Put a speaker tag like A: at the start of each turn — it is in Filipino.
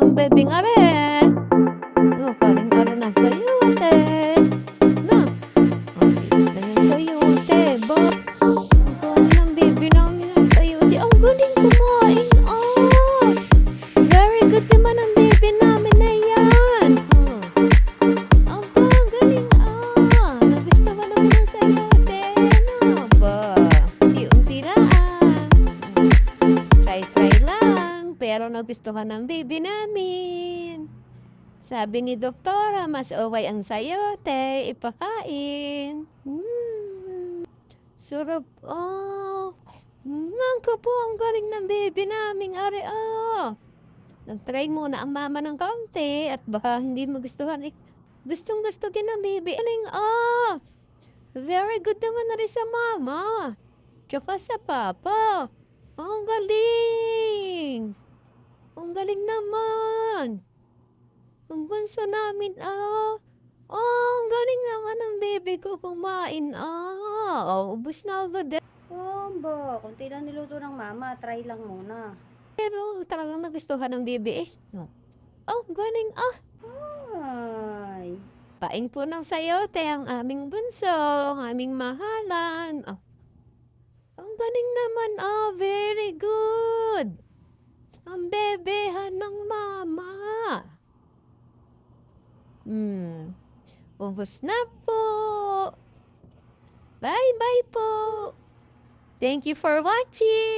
A: Ang bebeng are. Oh, paring are na sayote. Na. Ang bilis na ng sayote. Ba? Ang galing ng bebe namin ng sayote. Ang galing kumain. Ah. Very good naman ang bebe namin na yan. Ang galing. Ah. Nagustuhan naman ng sayote. Ano ba? Unti-unti lang. Try lang. Pero nagustuhan ng baby namin. Sabi ni doktora, mas okay ang sayote, ipakain. Sarap. Oh. Nangko po, ang galing ng baby namin. Are, oh. Nag-try muna ang mama ng kaunti at baka hindi magustuhan. Gustong gusto din ng baby. Galing, oh. Very good naman na rin sa mama. Tsaka sa papa. Ang galing. Ang galing naman. Ang bunso namin, ah. Oh, ang galing naman ng baby ko kumain, ah. Oh, ubos na agad eh.
B: Ba, konti lang niluto ng mama, try lang muna.
A: Pero talagang nagustuhan ng baby eh. No. Oh, galing, ah.
B: Ay,
A: Paing po ng sayote ang aming bunso, ang aming mahalan. Oh. Ang galing naman, ah. Very good. Ang bebehan ng mama. Ubos na po. Bye-bye po. Thank you for watching.